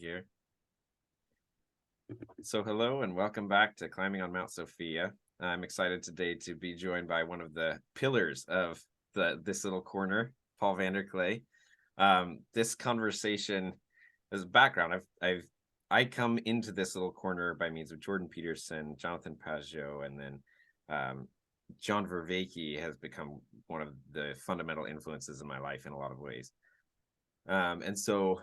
here. So hello and welcome back to Climbing on Mount Sophia. I'm excited today to be joined by one of the pillars of this little corner, Paul Vanderklay. This conversation as background, I come into this little corner by means of Jordan Peterson, Jonathan Pageau, and then John Vervaeke has become one of the fundamental influences in my life in a lot of ways. And so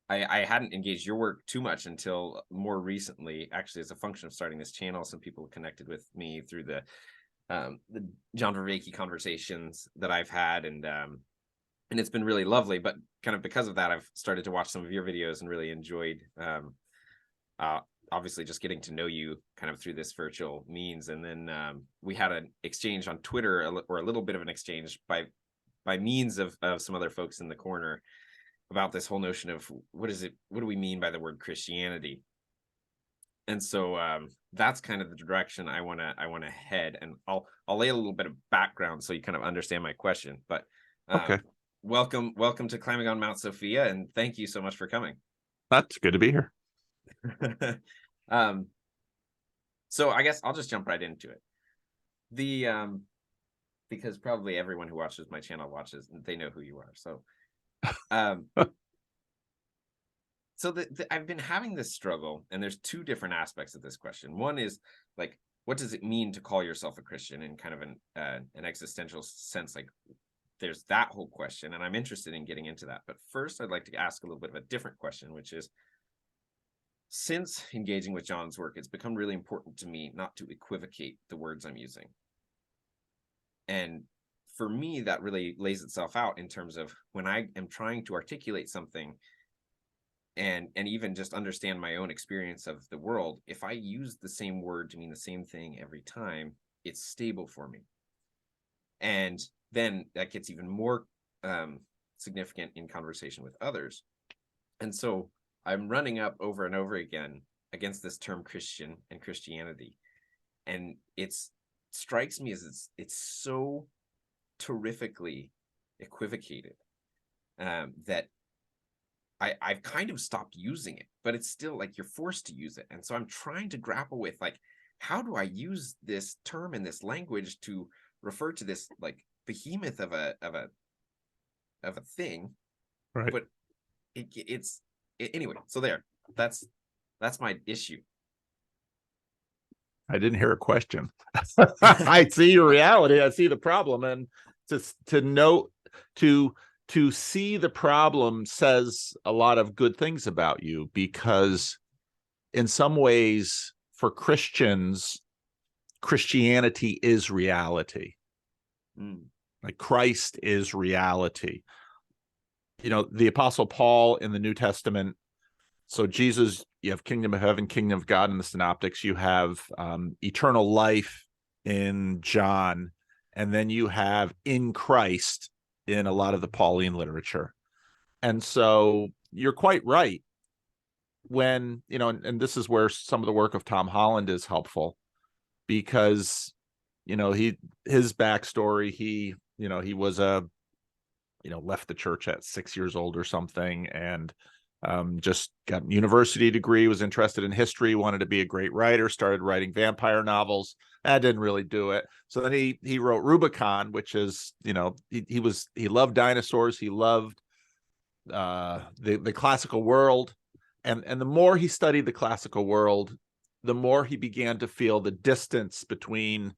I hadn't engaged your work too much until more recently, actually, as a function of starting this channel. Some people connected with me through the John Vervaeke conversations that I've had, and it's been really lovely. But kind of because of that, I've started to watch some of your videos and really enjoyed obviously just getting to know you kind of through this virtual means. And then we had an exchange on Twitter, or a little bit of an exchange by means of some other folks in the corner, about this whole notion of what do we mean by the word Christianity. And so that's kind of the direction I want to head, and I'll lay a little bit of background so you kind of understand my question. But okay, welcome to Climbing on Mount Sophia, and thank you so much for coming. That's good to be here. So I guess I'll just jump right into it. Because probably everyone who watches my channel they know who you are. So so I've been having this struggle, and there's two different aspects of this question. One is like, what does it mean to call yourself a Christian in kind of an existential sense? Like, there's that whole question, and I'm interested in getting into that. But first, I'd like to ask a little bit of a different question, which is, since engaging with John's work, it's become really important to me not to equivocate the words I'm using. And for me, that really lays itself out in terms of when I am trying to articulate something and even just understand my own experience of the world. If I use the same word to mean the same thing every time, it's stable for me. And then that gets even more significant in conversation with others. And so I'm running up over and over again against this term Christian and Christianity. And it strikes me as it's so terrifically equivocated that I've kind of stopped using it, but it's still like you're forced to use it. And so I'm trying to grapple with, like, how do I use this term in this language to refer to this like behemoth of a thing, Right. But anyway. So that's my issue. I didn't hear a question. I see your reality. I see the problem, and to see the problem says a lot of good things about you, because in some ways, for Christians, Christianity is reality. Like, Christ is reality. You know, the Apostle Paul in the New Testament. So Jesus, you have kingdom of heaven, kingdom of God in the synoptics. You have eternal life in John. And then you have in Christ in a lot of the Pauline literature. And so you're quite right when, you know, and this is where some of the work of Tom Holland is helpful, because, you know, his backstory, he was left the church at 6 years old or something, and just got a university degree, was interested in history, wanted to be a great writer, started writing vampire novels. That didn't really do it. So then he wrote Rubicon, which is, he loved dinosaurs. He loved the classical world. And the more he studied the classical world, the more he began to feel the distance between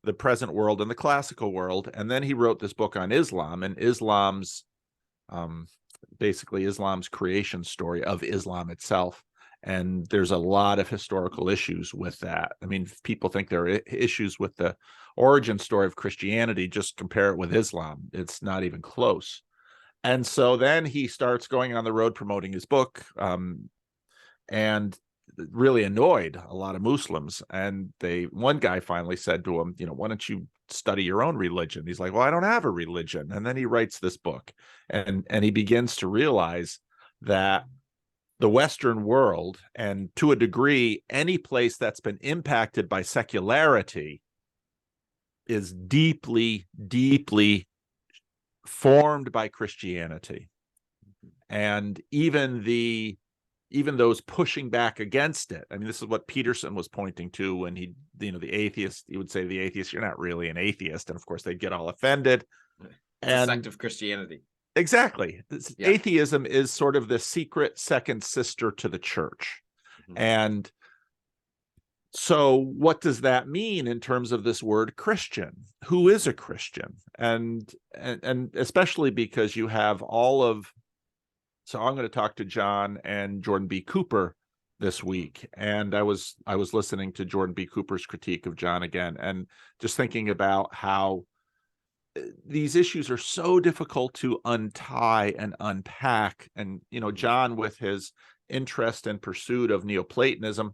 the present world and the classical world. And then he wrote this book on Islam, and Islam's basically Islam's creation story of Islam itself. And there's a lot of historical issues with that. I mean, if people think there are issues with the origin story of Christianity, just compare it with Islam. It's not even close. And so then he starts going on the road promoting his book, and really annoyed a lot of Muslims. And one guy finally said to him, why don't you study your own religion? He's like, well, I don't have a religion. And then he writes this book, and he begins to realize that the Western world, and to a degree, any place that's been impacted by secularity, is deeply, deeply formed by Christianity. And even the even those pushing back against it. I mean, this is what Peterson was pointing to when he, the atheist, he would say to the atheist, you're not really an atheist. And of course they'd get all offended. It's a sect of Christianity. Exactly. Yeah. Atheism is sort of the secret second sister to the church. Mhm. And so what does that mean in terms of this word Christian? Who is a Christian? And especially because you have all of, so I'm going to talk to John and Jordan B. Cooper this week. And I was listening to Jordan B. Cooper's critique of John again, and just thinking about how these issues are so difficult to untie and unpack. And, John, with his interest and pursuit of Neoplatonism,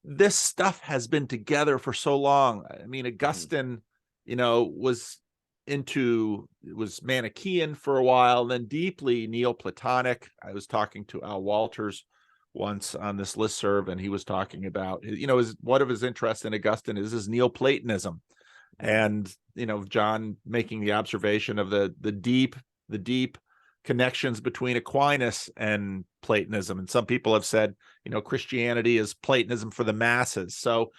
this stuff has been together for so long. I mean, Augustine, was Manichaean for a while, then deeply Neoplatonic. I was talking to Al Walters once on this listserv, and he was talking about, one of his interests in Augustine is his Neoplatonism. And, John making the observation of the deep connections between Aquinas and Platonism. And some people have said, Christianity is Platonism for the masses. So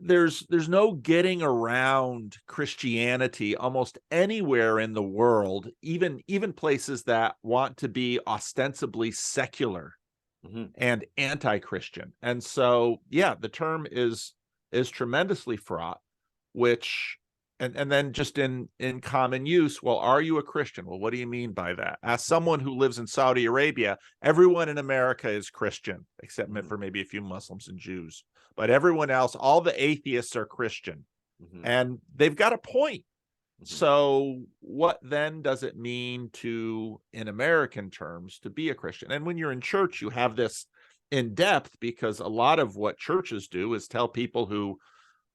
there's no getting around Christianity almost anywhere in the world, even places that want to be ostensibly secular and anti-Christian. And so, yeah, the term is tremendously fraught, which and then just in common use, well, are you a Christian? Well, what do you mean by that? As someone who lives in Saudi Arabia, everyone in America is Christian, except for maybe a few Muslims and Jews. But everyone else, all the atheists are Christian. And they've got a point. So what then does it mean to, in American terms, to be a Christian? And when you're in church, you have this in depth, because a lot of what churches do is tell people who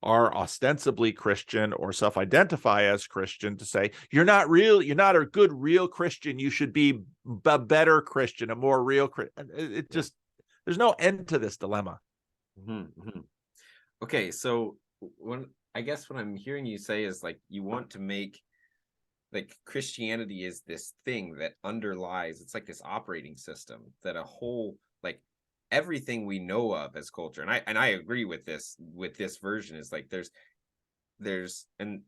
are ostensibly Christian or self-identify as Christian to say, you're not a good real Christian. You should be a better Christian, a more real Christian. It just, there's no end to this dilemma. Okay, so what I'm hearing you say is, like, you want to make, like, Christianity is this thing that underlies, it's like this operating system that a whole, like, everything we know of as culture, and I agree with this version, is like and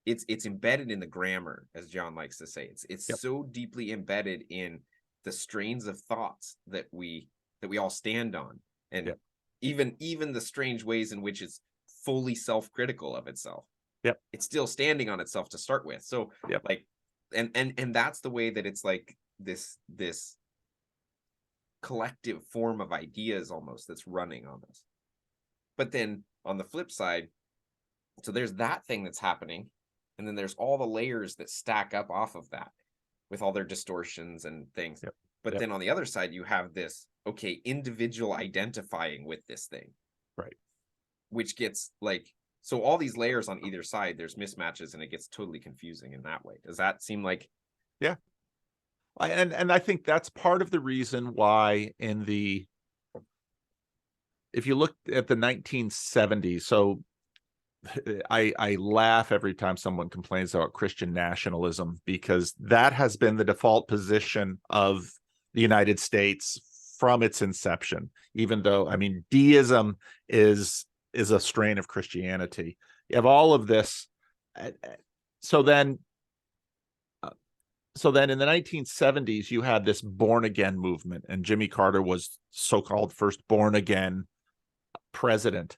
it's embedded in the grammar, as John likes to say. It's so deeply embedded in the strains of thoughts that we all stand on, and even the strange ways in which it's fully self-critical of itself. It's still standing on itself to start with. So like, and that's the way that it's like this collective form of ideas almost that's running on us. But then on the flip side, so there's that thing that's happening, and then there's all the layers that stack up off of that with all their distortions and things. But then on the other side, you have this, individual identifying with this thing, right, which gets, like, so all these layers on either side, there's mismatches, and it gets totally confusing in that way. Does that seem like? And I think that's part of the reason why if you look at the 1970s, so I laugh every time someone complains about Christian nationalism, because that has been the default position of the United States from its inception, even though, I mean, deism is a strain of Christianity. You have all of this. So then in the 1970s, you had this born again movement, and Jimmy Carter was so-called first born again president.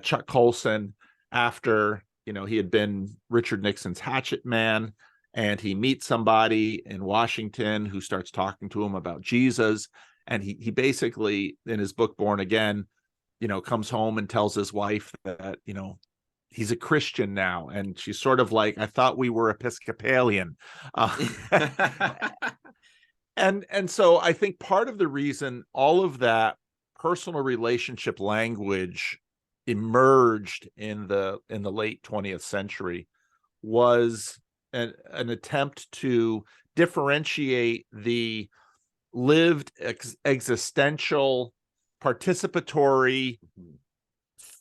Chuck Colson, after, he had been Richard Nixon's hatchet man, and he meets somebody in Washington who starts talking to him about Jesus. And he basically, in his book, Born Again, comes home and tells his wife that, he's a Christian now. And she's sort of like, I thought we were Episcopalian. And so I think part of the reason all of that personal relationship language emerged in the late 20th century was an attempt to differentiate the lived existential participatory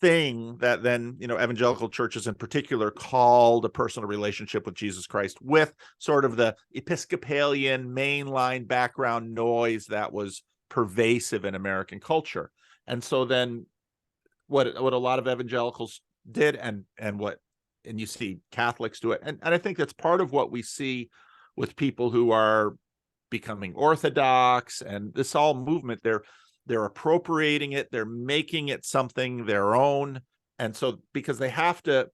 thing that then, evangelical churches in particular called a personal relationship with Jesus Christ, with sort of the Episcopalian mainline background noise that was pervasive in American culture. And so then what a lot of evangelicals did, and you see Catholics do it. And I think that's part of what we see with people who are becoming Orthodox and this all movement. They're appropriating it, they're making it something their own. And so because they have to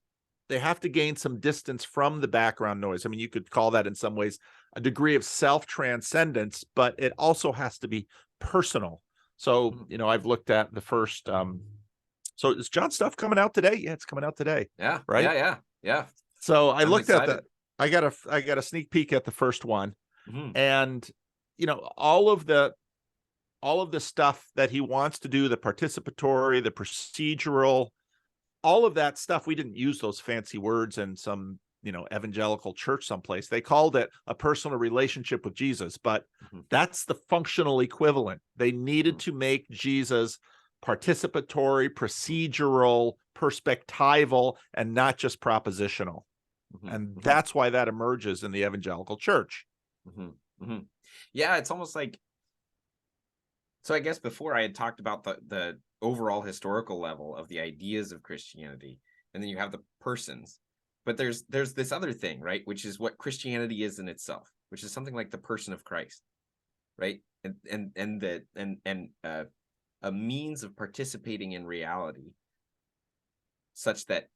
gain some distance from the background noise. I mean, you could call that in some ways a degree of self-transcendence, but it also has to be personal. So, I've looked at the first so is John's stuff coming out today? Yeah, it's coming out today. Yeah. Right. Yeah. So I I'm looked excited. at I got a sneak peek at the first one. Mm-hmm. And all of the stuff that he wants to do, the participatory, the procedural, all of that stuff, we didn't use those fancy words in some evangelical church someplace. They called it a personal relationship with Jesus, but that's the functional equivalent. They needed to make Jesus participatory, procedural, perspectival, and not just propositional. And that's why that emerges in the evangelical church. Yeah, it's almost like, so I guess before I had talked about the overall historical level of the ideas of Christianity, and then you have the persons. But there's this other thing, right, which is what Christianity is in itself, which is something like the person of Christ, right? And a means of participating in reality such that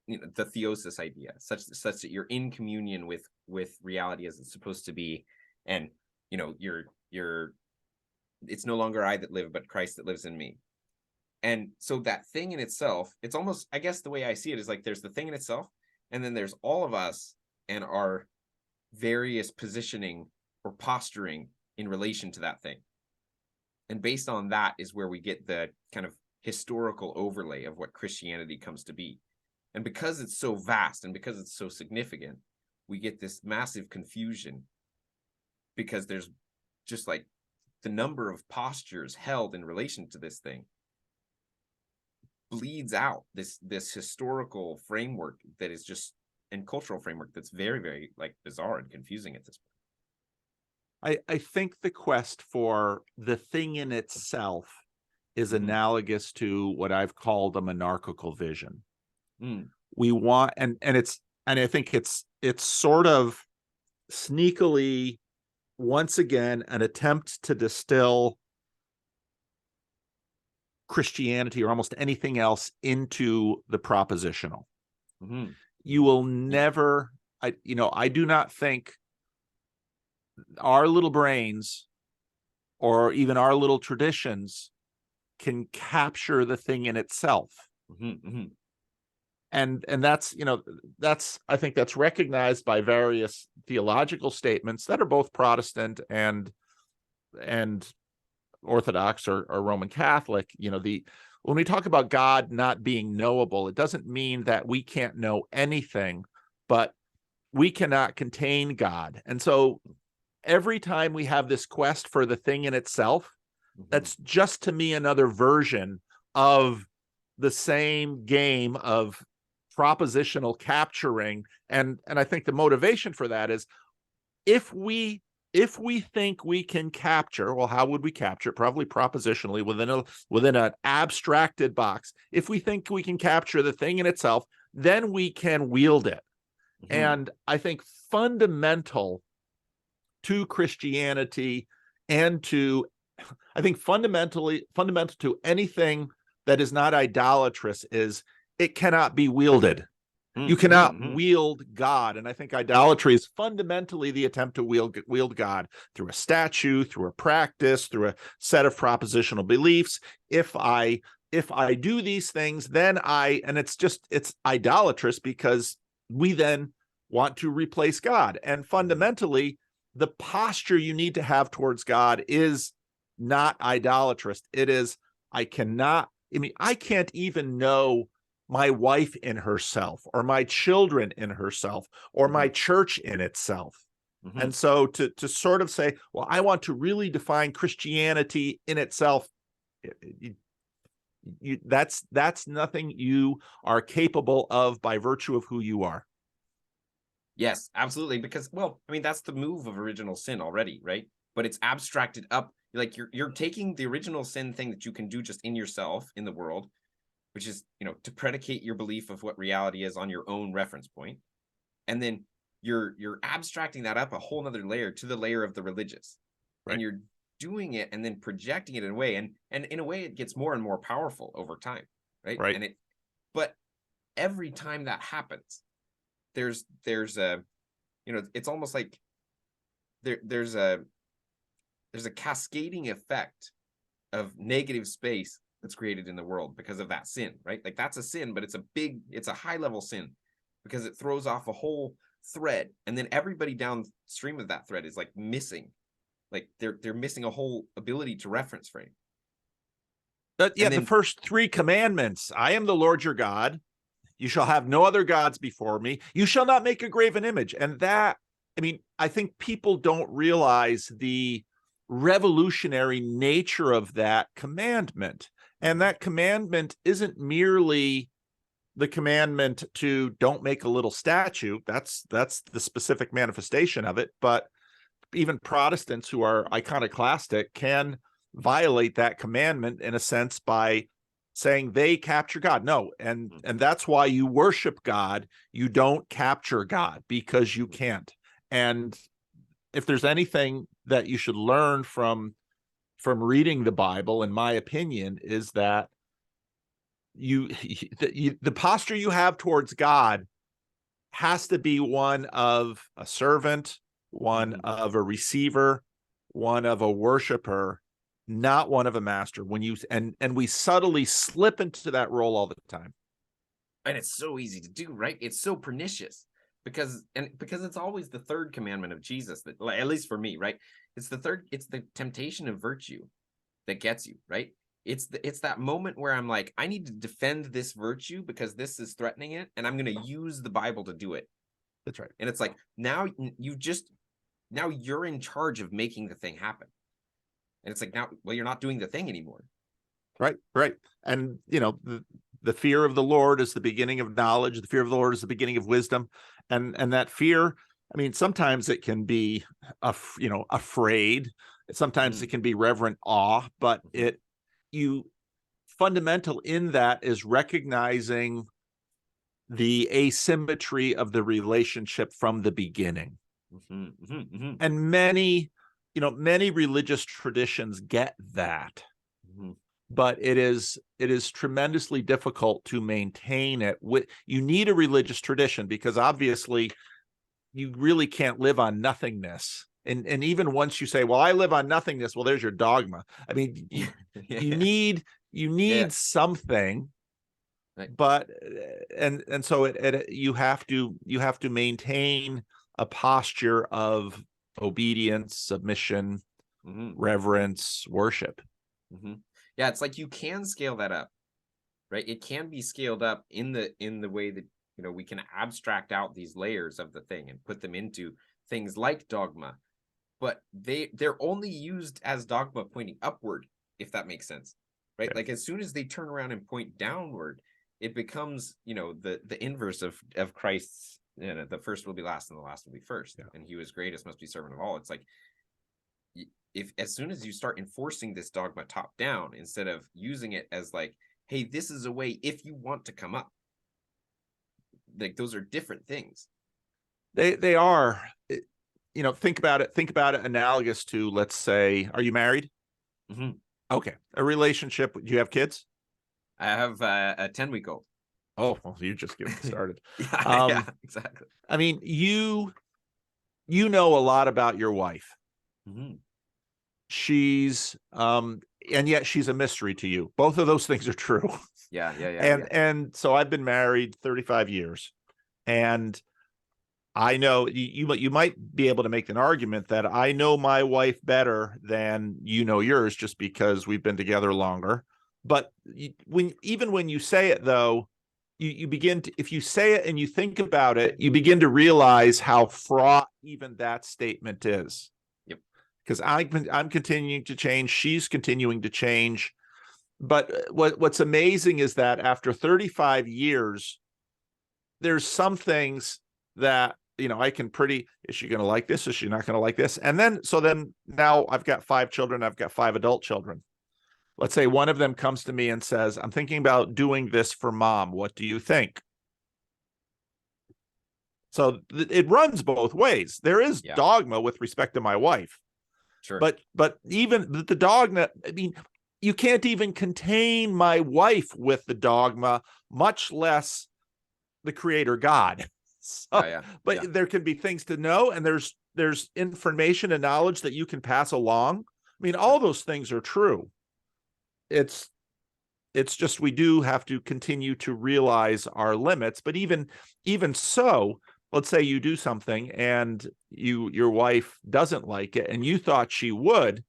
the theosis idea, such that you're in communion with reality as it's supposed to be, and you're it's no longer I that live, but Christ that lives in me. And so that thing in itself, it's almost, I guess the way I see it is like there's the thing in itself, and then there's all of us and our various positioning or posturing in relation to that thing. And based on that is where we get the kind of historical overlay of what Christianity comes to be. And because it's so vast and because it's so significant, we get this massive confusion, because there's just like the number of postures held in relation to this thing bleeds out this historical framework that is just, and cultural framework that's very, very like bizarre and confusing at this point. I think the quest for the thing in itself is analogous to what I've called a monarchical vision. We want, and I think it's sort of sneakily, once again, an attempt to distill Christianity or almost anything else into the propositional. You will never, I do not think our little brains or even our little traditions can capture the thing in itself. And that's, I think that's recognized by various theological statements that are both Protestant and Orthodox or Roman Catholic. When we talk about God not being knowable, it doesn't mean that we can't know anything, but we cannot contain God. And so every time we have this quest for the thing in itself, that's just, to me, another version of the same game of propositional capturing. And I think the motivation for that is, if we think we can capture, well, how would we capture it? Probably propositionally within an abstracted box. If we think we can capture the thing in itself, then we can wield it. And I think fundamental to Christianity and fundamental to anything that is not idolatrous is it cannot be wielded. You cannot wield God. And I think idolatry is fundamentally the attempt to wield God through a statue, through a practice, through a set of propositional beliefs. If I do these things, then it's idolatrous, because we then want to replace God. And fundamentally, the posture you need to have towards God is not idolatrous. It is, I can't even know my wife in herself, or my children in herself, or my church in itself. And so to sort of say, well, I want to really define Christianity in itself, That's nothing you are capable of by virtue of who you are. Yes, absolutely. Because, well, I mean, that's the move of original sin already, right? But it's abstracted up. Like you're taking the original sin thing that you can do just in yourself, in the world, which is, to predicate your belief of what reality is on your own reference point. And then you're abstracting that up a whole nother layer to the layer of the religious. Right. And you're doing it and then projecting it in a way. And in a way, it gets more and more powerful over time. Right. Right. But every time that happens, there's a, it's almost like there's a cascading effect of negative space that's created in the world because of that sin, right? Like that's a sin, but it's a high level sin because it throws off a whole thread, and then everybody downstream of that thread is like missing, like they're missing a whole ability to reference frame. But yeah, the first 3 commandments: I am the Lord your God. You shall have no other gods before me. You shall not make a graven image. And that, I mean, I think people don't realize the revolutionary nature of that commandment. And that commandment isn't merely the commandment to don't make a little statue. That's the specific manifestation of it. But even Protestants who are iconoclastic can violate that commandment in a sense by saying they capture God. No, and that's why you worship God. You don't capture God because you can't. And if there's anything that you should learn from reading the Bible, in my opinion, is that the posture you have towards God has to be one of a servant, one of a receiver, one of a worshiper, not one of a master. When you and we subtly slip into that role all the time. And it's so easy to do, right? It's so pernicious because it's always the third commandment of Jesus that, at least for me, right? It's the temptation of virtue that gets you, right? It's that moment where I'm like, I need to defend this virtue because this is threatening it, and I'm going to use the Bible to do it. That's right. And it's like, now you're in charge of making the thing happen. And it's like, now, well, you're not doing the thing anymore. Right. And, the fear of the Lord is the beginning of knowledge. The fear of the Lord is the beginning of wisdom. And that fear, I mean, sometimes it can be, afraid. Sometimes it can be reverent awe, but fundamental in that is recognizing the asymmetry of the relationship from the beginning. And many religious traditions get that. But it is tremendously difficult to maintain it. You need a religious tradition because obviously you really can't live on nothingness. And even once you say, well, I live on nothingness, well, there's your dogma. I mean, you need something, right. But and so you have to maintain a posture of obedience, submission, reverence, worship. Yeah, it's like you can scale that up, right? It can be scaled up in the way that, we can abstract out these layers of the thing and put them into things like dogma, but they're only used as dogma pointing upward, if that makes sense, right? Yeah. Like as soon as they turn around and point downward, it becomes, the inverse of Christ's, the first will be last and the last will be first. Yeah. And he who is greatest must be servant of all. It's like, if as soon as you start enforcing this dogma top down, instead of using it as like, hey, this is a way if you want to come up, like those are different things. They are. Think about it analogous to, let's say, are you married? Okay. A relationship. Do you have kids? I have a 10-week-old. Oh, well, you just getting started. Yeah, exactly. I mean, you know a lot about your wife. She's and yet she's a mystery to you. Both of those things are true. Yeah. And so I've been married 35 years, and I know you might be able to make an argument that I know my wife better than you know yours, just because we've been together longer. But when you say it, though, you begin to, if you say it and you think about it, you begin to realize how fraught even that statement is. Because I'm continuing to change. She's continuing to change. what's amazing is that after 35 years, there's some things that, I can is she going to like this? Is she not going to like this? And then now I've got 5 children. I've got 5 adult children. Let's say one of them comes to me and says, I'm thinking about doing this for mom. What do you think? So it runs both ways. There is dogma with respect to my wife. Sure. But even the dogma, you can't even contain my wife with the dogma, much less the creator God. So, there can be things to know, and there's information and knowledge that you can pass along. All those things are true. It's just, we do have to continue to realize our limits. But even so, let's say you do something and your wife doesn't like it and you thought she would,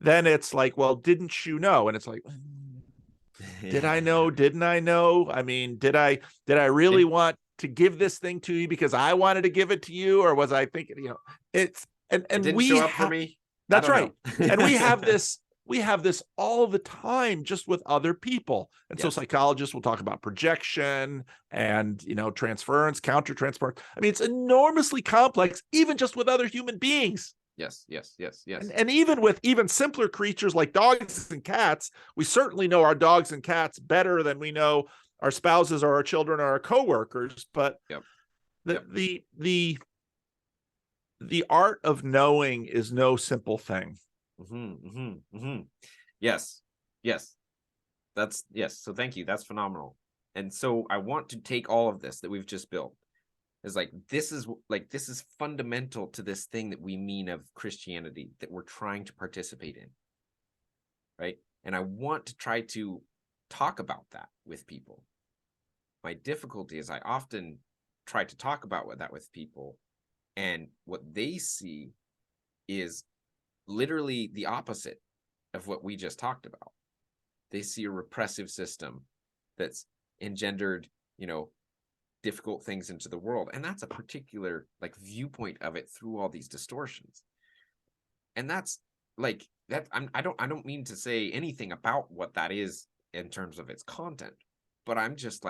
then it's like, well, didn't you know? And it's like, did I know? Didn't I know? Did I really want to give this thing to you because I wanted to give it to you? Or was I thinking, it's, and it didn't we show up for me. That's right. And we have this all the time just with other people. And so psychologists will talk about projection and, transference, countertransference. It's enormously complex, even just with other human beings. Yes. And even with simpler creatures like dogs and cats, we certainly know our dogs and cats better than we know our spouses or our children or our coworkers. But the art of knowing is no simple thing. Yes. So thank you. That's phenomenal. And so I want to take all of this that we've just built is this is fundamental to this thing that we mean of Christianity that we're trying to participate in. Right. And I want to try to talk about that with people. My difficulty is I often try to talk about that with people, and what they see is literally the opposite of what we just talked about. They see a repressive system that's engendered, difficult things into the world. And that's a particular viewpoint of it through all these distortions. And that's that. I don't mean to say anything about what that is in terms of its content, but I'm just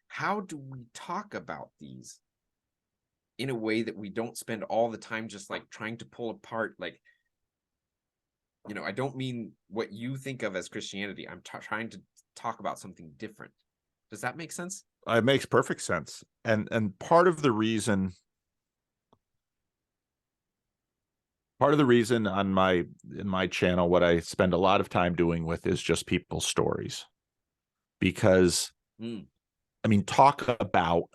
how do we talk about these in a way that we don't spend all the time just trying to pull apart I don't mean what you think of as Christianity. I'm trying to talk about something different. Does that make sense? It makes perfect sense. And part of the reason in my channel, what I spend a lot of time doing with is just people's stories. Because talk about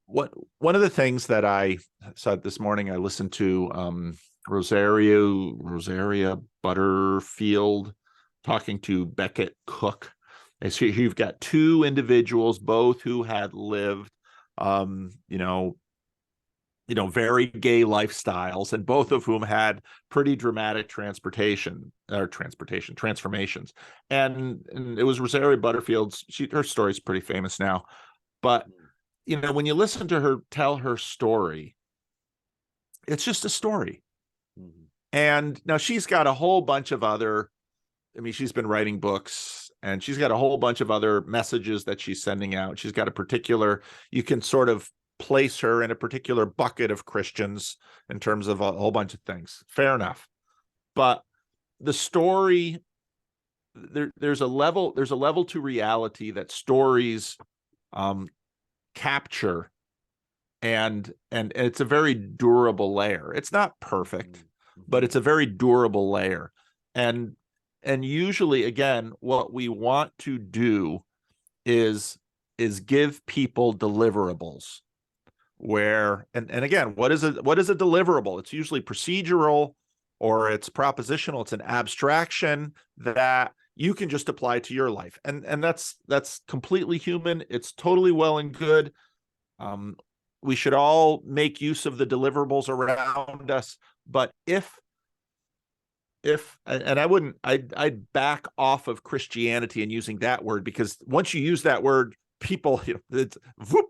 one of the things that I said this morning, I listened to Rosaria Butterfield talking to Beckett Cook. And so you've got 2 individuals, both who had lived, very gay lifestyles, and both of whom had pretty dramatic transformations. And it was Rosaria Butterfield's. Her story's pretty famous now, but when you listen to her tell her story, it's just a story. And now she's got a whole bunch of other, she's been writing books, and she's got a whole bunch of other messages that she's sending out. She's got you can sort of place her in a particular bucket of Christians in terms of a whole bunch of things. Fair enough. But the story, there's a level to reality that stories capture, and it's a very durable layer. It's not perfect, but it's a very durable layer. And usually, again, what we want to do is give people deliverables where, and again, what is a deliverable? It's usually procedural, or it's propositional. It's an abstraction that you can just apply to your life. And that's completely human. It's totally well and good. We should all make use of the deliverables around us. But I'd back off of Christianity and using that word, because once you use that word, people,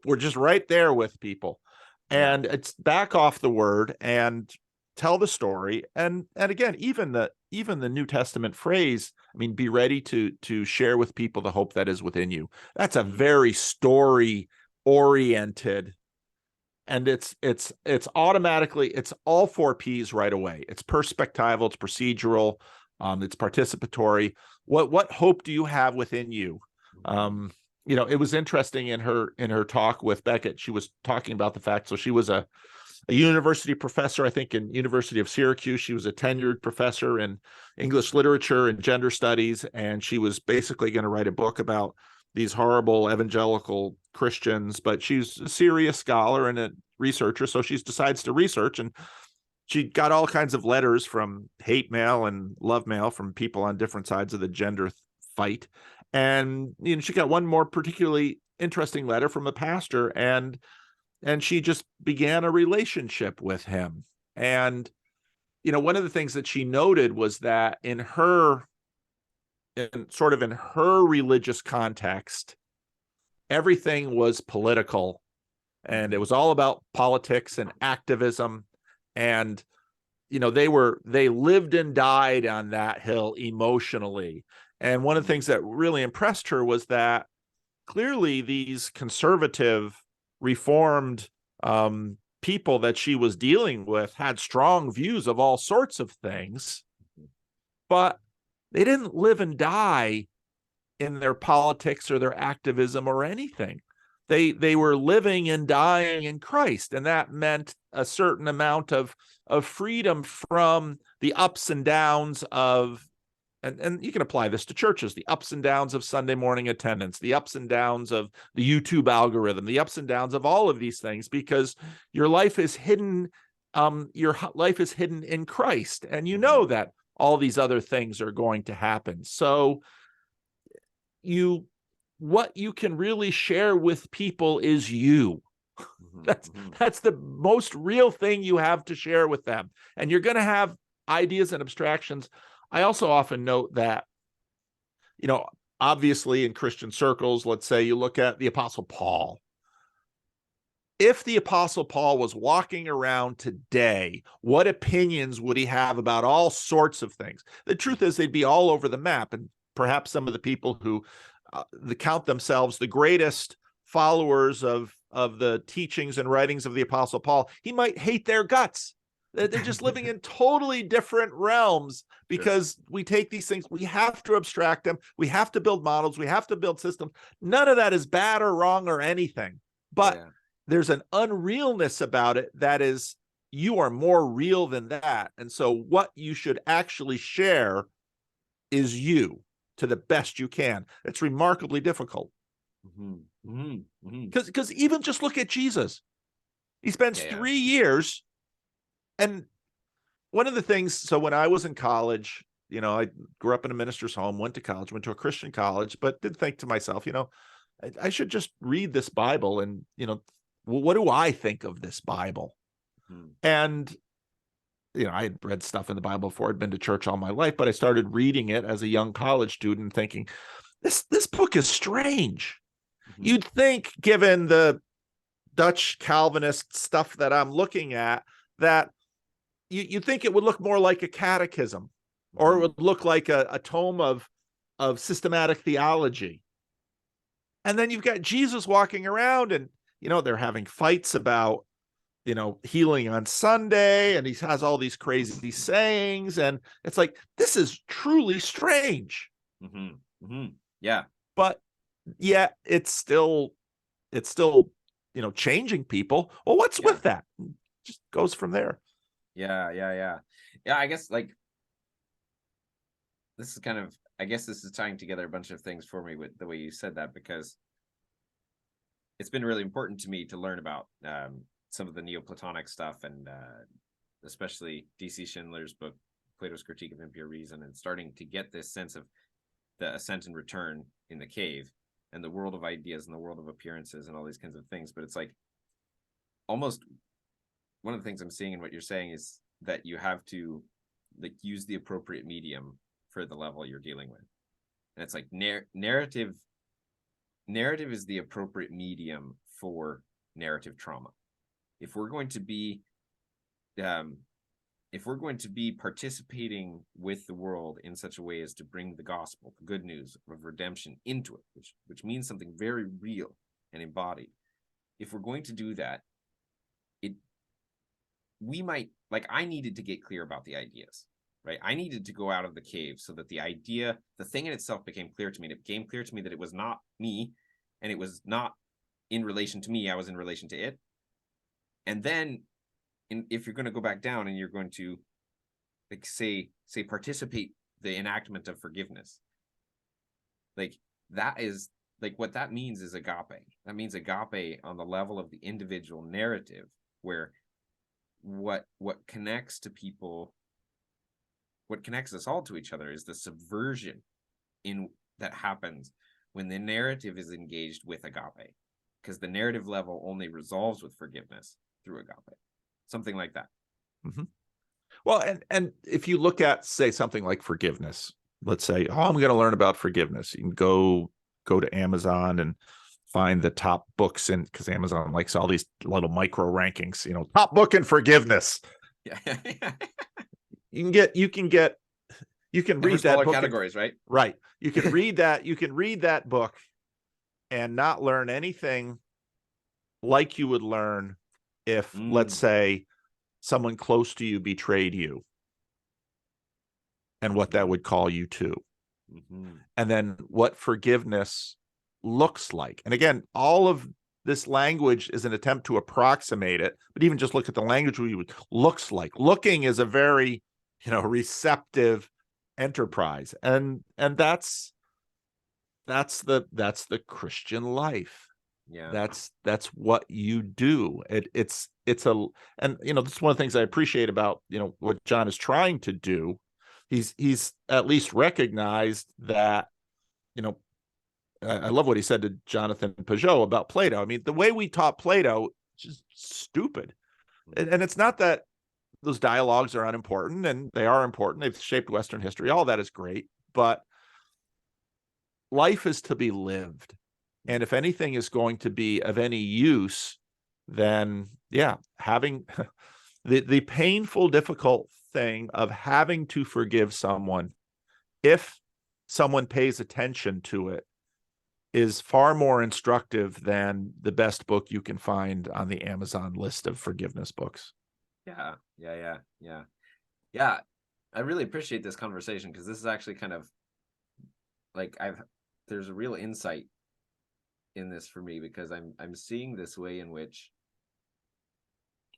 we're just right there with people. And it's back off the word and tell the story. And again, even even the New Testament phrase, I mean, be ready to share with people the hope that is within you. That's a very story oriented, and it's automatically, it's all 4 P's right away. It's perspectival, it's procedural, it's participatory. What hope do you have within you? It was interesting in her talk with Beckett. She was talking about the fact, so she was a university professor, I think, in University of Syracuse. She was a tenured professor in English literature and gender studies, and she was basically going to write a book about these horrible evangelical Christians, but she's a serious scholar and a researcher, so she decides to research, and she got all kinds of letters from hate mail and love mail from people on different sides of the gender fight. And she got one more particularly interesting letter from a pastor, and she just began a relationship with him. And one of the things that she noted was that in her religious context, everything was political, and it was all about politics and activism. And they lived and died on that hill emotionally. And one of the things that really impressed her was that clearly these conservative, reformed people that she was dealing with had strong views of all sorts of things, but they didn't live and die in their politics or their activism or anything. They were living and dying in Christ, and that meant a certain amount of freedom from the ups and downs of, and you can apply this to churches, the ups and downs of Sunday morning attendance, the ups and downs of the YouTube algorithm, the ups and downs of all of these things, because your life is hidden. Your life is hidden in Christ, and that all these other things are going to happen. So what you can really share with people is you. That's the most real thing you have to share with them. And you're going to have ideas and abstractions. I also often note that, obviously in Christian circles, let's say you look at the Apostle Paul. If the Apostle Paul was walking around today, what opinions would he have about all sorts of things? The truth is they'd be all over the map. And perhaps some of the people who count themselves the greatest followers of the teachings and writings of the Apostle Paul, he might hate their guts. They're just living in totally different realms, because we take these things, we have to abstract them, we have to build models, we have to build systems. None of that is bad or wrong or anything, but there's an unrealness about it that is, you are more real than that. And so what you should actually share is you, to the best you can. It's remarkably difficult. Because even just look at Jesus. He spends 3 years, and one of the things, so when I was in college, I grew up in a minister's home, went to college, went to a Christian college, but did think to myself, I should just read this Bible and, what do I think of this Bible? And I had read stuff in the Bible before. I'd been to church all my life, but I started reading it as a young college student, thinking, this book is strange. You'd think, given the Dutch Calvinist stuff that I'm looking at, that you'd think it would look more like a catechism, or it would look like a tome of systematic theology. And then you've got Jesus walking around, and they're having fights about healing on Sunday, and he has all these crazy sayings, and it's like, this is truly strange. Yeah. But it's still changing people. Well, what's with that? Just goes from there. Yeah. I guess this is tying together a bunch of things for me with the way you said that, because it's been really important to me to learn about some of the Neoplatonic stuff, and especially D.C. Schindler's book, Plato's Critique of Impure Reason, and starting to get this sense of the ascent and return in the cave, and the world of ideas and the world of appearances and all these kinds of things. But it's like, almost one of the things I'm seeing in what you're saying is that you have to use the appropriate medium for the level you're dealing with. And it's like narrative is the appropriate medium for narrative trauma. If we're going to be if we're going to be participating with the world in such a way as to bring the gospel, the good news of redemption into it, which means something very real and embodied, if we're going to do that, we might, like, I needed to get clear about the ideas, right? I needed to go out of the cave so that the idea, the thing in itself became clear to me. And it became clear to me that it was not me, and it was not in relation to me. I was in relation to it. And then if you're going to go back down and you're going to, like, say participate the enactment of forgiveness, like, that is, like, what that means is agape. That means agape on the level of the individual narrative, where what connects to people, what connects us all to each other, is the subversion that happens when the narrative is engaged with agape, because the narrative level only resolves with forgiveness through agape, something like that. Mm-hmm. Well, and if you look at, say, something like forgiveness, let's say, oh, I'm going to learn about forgiveness. You can go to Amazon and find the top books, in, because Amazon likes all these little micro rankings, top book in forgiveness. Yeah. you can read that book categories, right? Right. You can read that book and not learn anything like you would learn if, let's say, someone close to you betrayed you, and what that would call you to. Mm-hmm. And then what forgiveness looks like. And again, all of this language is an attempt to approximate it, but even just look at the language looks like. Looking is a very, receptive enterprise. And that's the Christian life. Yeah. That's what you do. It's this is one of the things I appreciate about, what John is trying to do. He's at least recognized that, I love what he said to Jonathan Peugeot about Plato. I mean, the way we taught Plato is just stupid. And it's not that those dialogues are unimportant, and they are important. They've shaped Western history. All that is great. But life is to be lived. And if anything is going to be of any use, then, having the painful, difficult thing of having to forgive someone, if someone pays attention to it, is far more instructive than the best book you can find on the Amazon list of forgiveness books. Yeah. I really appreciate this conversation, because this is actually kind of like, there's a real insight in this for me, because I'm seeing this way in which,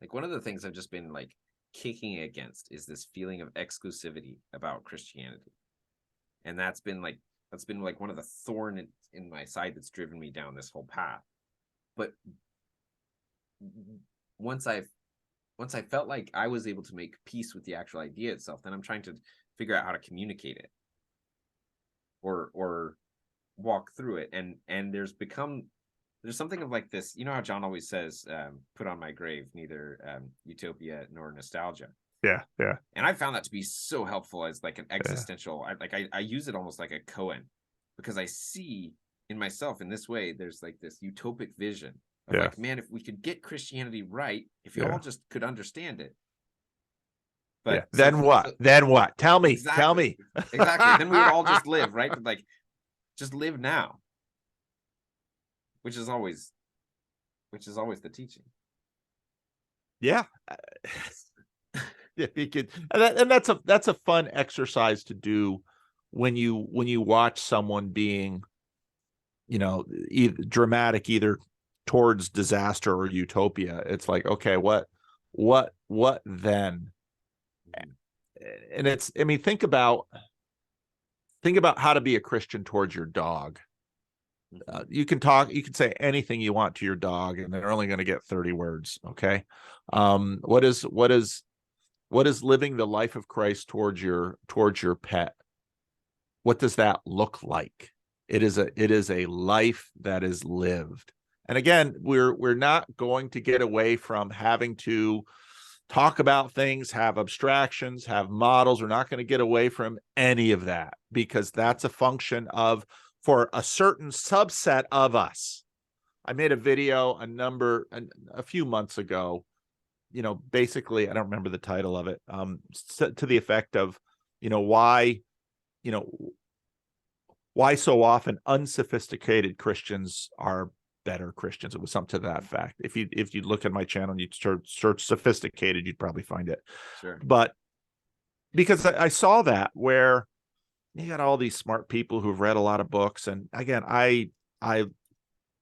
like, one of the things I've just been, like, kicking against is this feeling of exclusivity about Christianity. And that's been one of the thorn in my side that's driven me down this whole path. But once I felt like I was able to make peace with the actual idea itself, then I'm trying to figure out how to communicate it or walk through it. And there's something of, like, this, how John always says, put on my grave neither utopia nor nostalgia. Yeah. And I found that to be so helpful as, like, an existential, I use it almost like a koan, because I see in myself, in this way, there's, like, this utopic vision of, like, man, if we could get Christianity right, if you all just could understand it. But then what? Tell me. Exactly. Then we would all just live, right? But, like, just live now, which is always the teaching. Yeah. Yeah, you could, and that's a fun exercise to do when you watch someone being, dramatic, either towards disaster or utopia. It's like, okay, what then? And think about how to be a Christian towards your dog. You can say anything you want to your dog, and they're only going to get 30 words. Okay. What is living the life of Christ towards your pet? What does that look like? It is a life that is lived. And again, we're not going to get away from having to talk about things, have abstractions, have models. We're not going to get away from any of that, because that's a function of, for a certain subset of us. I made a video a few months ago basically, I don't remember the title of it, to the effect of, why, why so often unsophisticated Christians are better Christians. It was something to that fact. If you look at my channel and you search sophisticated, you'd probably find it. Sure. But because I saw that where you got all these smart people who've read a lot of books, and again, I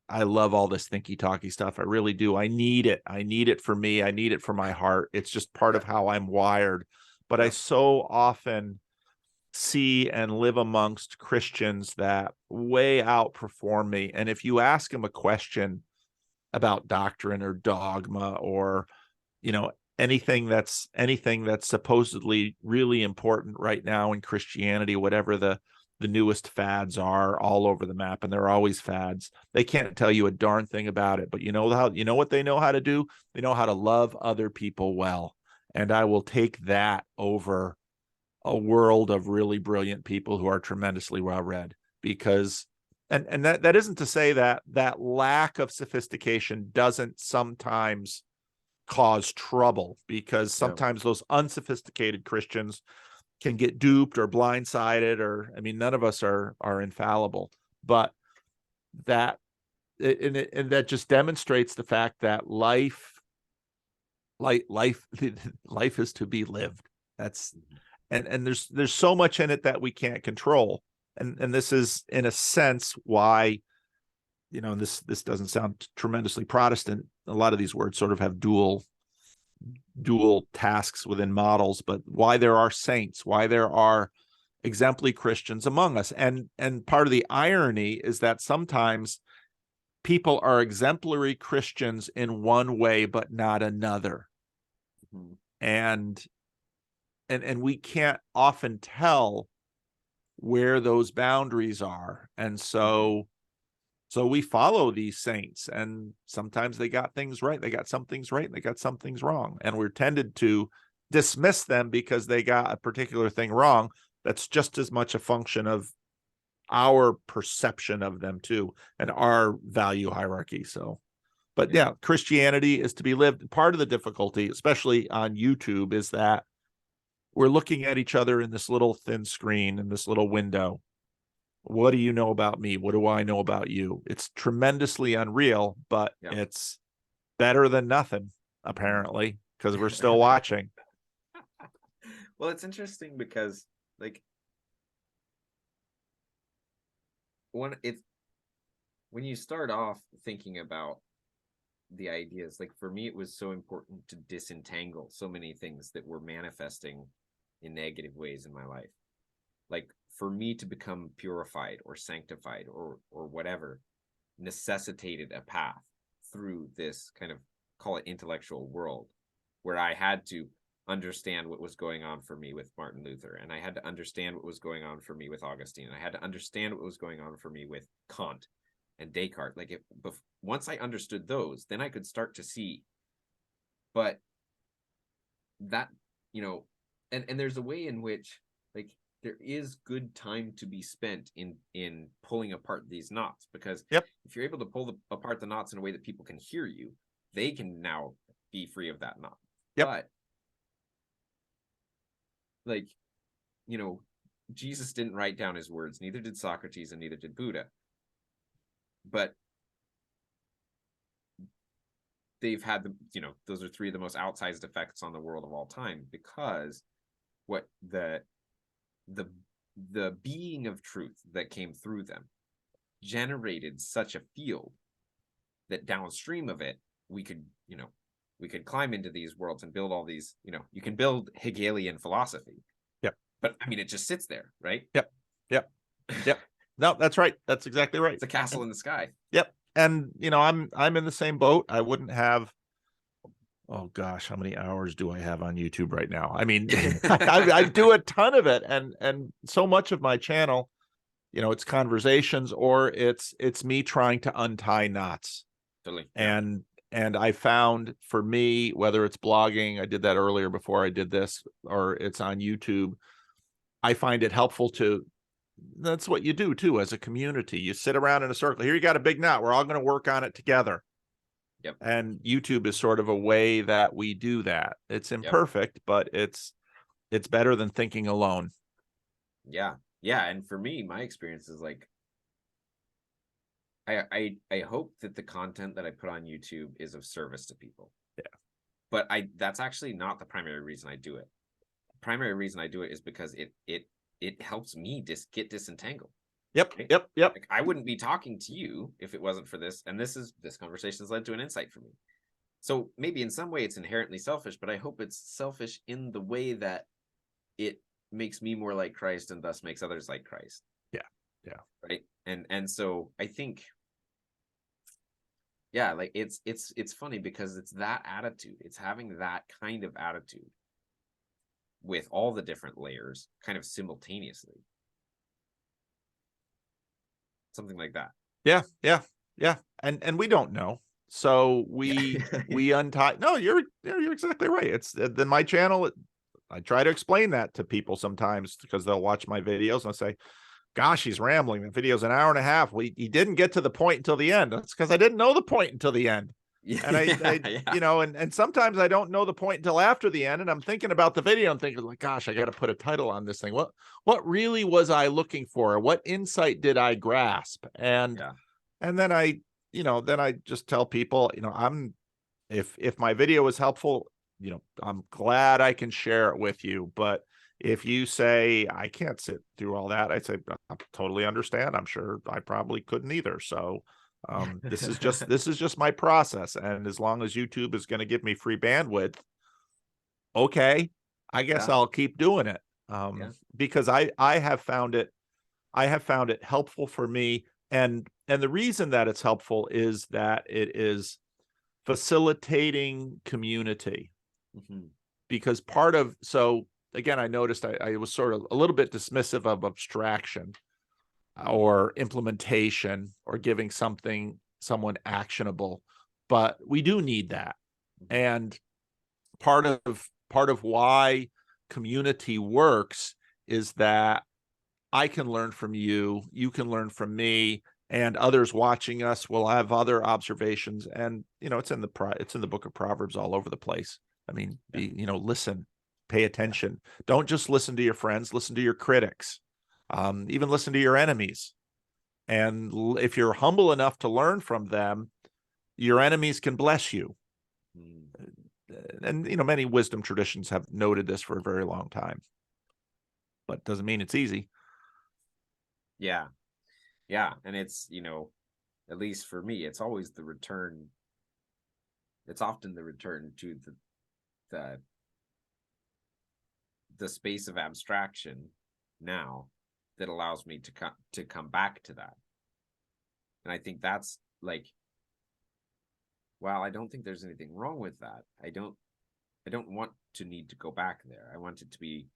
love all this thinky talky stuff. I really do. I need it. I need it for me. I need it for my heart. It's just part of how I'm wired. But I so often see and live amongst Christians that way outperform me. And if you ask them a question about doctrine or dogma or, anything that's supposedly really important right now in Christianity, whatever the newest fads are all over the map, and they're always fads, they can't tell you a darn thing about it. But you know what they know how to do? They know how to love other people well. And I will take that over a world of really brilliant people who are tremendously well read, because and that isn't to say that lack of sophistication doesn't sometimes cause trouble, because sometimes those unsophisticated Christians can get duped or blindsided, or none of us are infallible, but that that just demonstrates the fact that life is to be lived. That's and there's so much in it that we can't control, and this is in a sense why, this doesn't sound tremendously Protestant. A lot of these words sort of have dual tasks within models, but why there are saints, why there are exemplary Christians among us. And part of the irony is that sometimes people are exemplary Christians in one way, but not another. Mm-hmm. And we can't often tell where those boundaries are. And so we follow these saints, and sometimes they got things right. They got some things right, and they got some things wrong. And we're tended to dismiss them because they got a particular thing wrong. That's just as much a function of our perception of them too, and our value hierarchy. So, but yeah, Christianity is to be lived. Part of the difficulty, especially on YouTube, is that we're looking at each other in this little thin screen, in this little window. What do you know about me? What do I know about you? It's tremendously unreal, but it's better than nothing, apparently, because we're still watching. Well, it's interesting because, like, when you start off thinking about the ideas, like, for me, it was so important to disentangle so many things that were manifesting in negative ways in my life. Like, for me to become purified or sanctified or whatever necessitated a path through this kind of, call it, intellectual world, where I had to understand what was going on for me with Martin Luther, and I had to understand what was going on for me with Augustine, and I had to understand what was going on for me with Kant and Descartes. Like, once I understood those, then I could start to see. But that, and there's a way in which, like, there is good time to be spent in pulling apart these knots, because if you're able to pull apart the knots in a way that people can hear you, they can now be free of that knot. But, like, Jesus didn't write down his words, neither did Socrates, and neither did Buddha. But they've had those are three of the most outsized effects on the world of all time, because what the being of truth that came through them generated such a field that downstream of it, we could climb into these worlds and build all these, you can build Hegelian philosophy. But it just sits there, right? Yep. No, that's right. That's exactly right. It's a castle in the sky. And I'm in the same boat. I wouldn't have, oh gosh, how many hours do I have on YouTube right now? I do a ton of it, and so much of my channel, it's conversations, or it's me trying to untie knots. Totally. And I found, for me, whether it's blogging, I did that earlier before I did this, or it's on YouTube, I find it helpful to, that's what you do too as a community. You sit around in a circle. Here you got a big knot. We're all going to work on it together. Yep. And YouTube is sort of a way that we do that. It's Yep. imperfect, but it's better than thinking alone. Yeah. Yeah. And for me, my experience is like, I hope that the content that I put on YouTube is of service to people. Yeah. But that's actually not the primary reason I do it. The primary reason I do it is because it helps me get disentangled. Yep. Right? Yep. Yep. Like, I wouldn't be talking to you if it wasn't for this. And this conversation has led to an insight for me. So maybe in some way it's inherently selfish, but I hope it's selfish in the way that it makes me more like Christ and thus makes others like Christ. Yeah. Yeah. Right. And so I think, yeah, like it's funny because it's that attitude. It's having that kind of attitude with all the different layers kind of simultaneously. Something like that. Yeah. Yeah. Yeah. And we don't know. So we untie. No, you're exactly right. It's then my channel. I try to explain that to people sometimes because they'll watch my videos and I'll say, gosh, he's rambling. The video's an hour and a half. He didn't get to the point until the end. That's because I didn't know the point until the end. And Yeah. you know, and sometimes I don't know the point until after the end. And I'm thinking about the video and thinking like, gosh, I got to put a title on this thing. What really was I looking for? What insight did I grasp? And then then I just tell people, if my video is helpful, I'm glad I can share it with you. But if you say I can't sit through all that, I say I totally understand. I'm sure I probably couldn't either. So this is just my process. And as long as YouTube is going to give me free bandwidth, okay, I guess I'll keep doing it. Because I have found it helpful for me. And the reason that it's helpful is that it is facilitating community. Because so again, I noticed I was sort of a little bit dismissive of abstraction or implementation or giving someone actionable, but we do need that. And part of why community works is that I can learn from you, you can learn from me, and others watching us will have other observations. And it's in the book of Proverbs all over the place. I mean, listen, pay attention. Don't just listen to your friends, listen to your critics, even listen to your enemies. And if you're humble enough to learn from them, your enemies can bless you. And many wisdom traditions have noted this for a very long time, but doesn't mean it's easy. Yeah. Yeah. And it's, at least for me, it's always the return. It's often the return to the space of abstraction now that allows me to come back to that. And I think that's like, well, I don't think there's anything wrong with that. I don't want to need to go back there. I want it to be,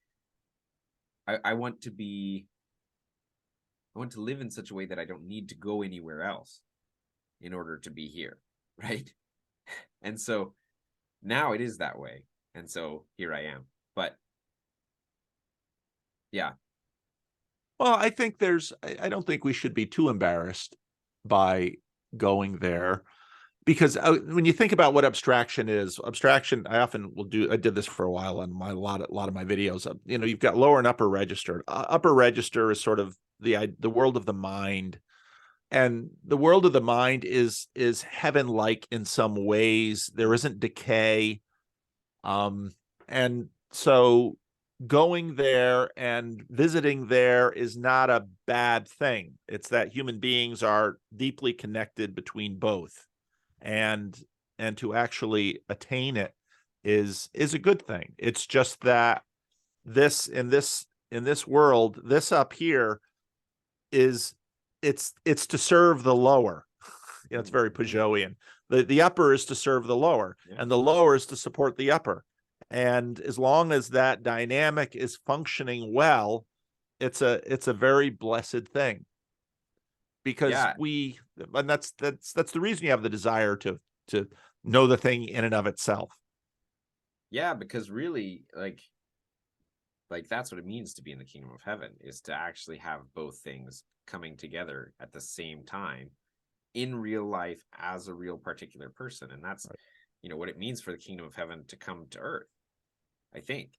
I want to live in such a way that I don't need to go anywhere else in order to be here. Right. And so now it is that way. And so here I am. But yeah. Well, I think I don't think we should be too embarrassed by going there, because when you think about what abstraction is, I did this for a while on a lot of my videos. You've got lower and upper register. Upper register is sort of the world of the mind, and the world of the mind is heaven-like in some ways. There isn't decay, and so going there and visiting there is not a bad thing. It's that human beings are deeply connected between both, and to actually attain it is a good thing. It's just that in this world, this up here is it's to serve the lower. It's very Peugeotian. The upper is to serve the lower, and the lower is to support the upper. And as long as that dynamic is functioning well, it's a very blessed thing. Because and that's the reason you have the desire to know the thing in and of itself. Yeah, because really, like that's what it means to be in the kingdom of heaven, is to actually have both things coming together at the same time in real life as a real particular person. And that's, Right. what it means for the kingdom of heaven to come to earth, I think.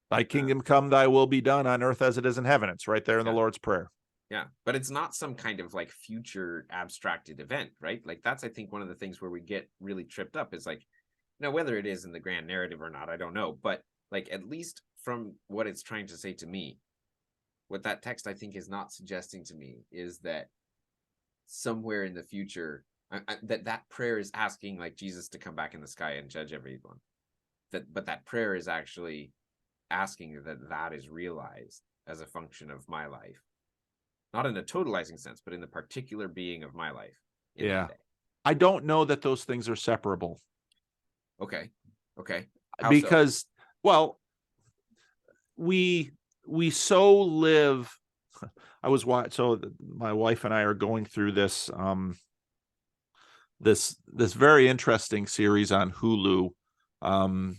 Thy kingdom come, thy will be done on earth as it is in heaven. It's right there in the Yeah. Lord's Prayer. Yeah. But it's not some kind of like future abstracted event, right? Like that's, I think, one of the things where we get really tripped up is like, whether it is in the grand narrative or not, I don't know. But like, at least from what it's trying to say to me, what that text I think is not suggesting to me is that somewhere in the future, that prayer is asking like Jesus to come back in the sky and judge everyone. But that prayer is actually asking that is realized as a function of my life, not in a totalizing sense, but in the particular being of my life in that day. I don't know that those things are separable. Okay. How because so? Well, we so live. My wife and I are going through this this very interesting series on Hulu. The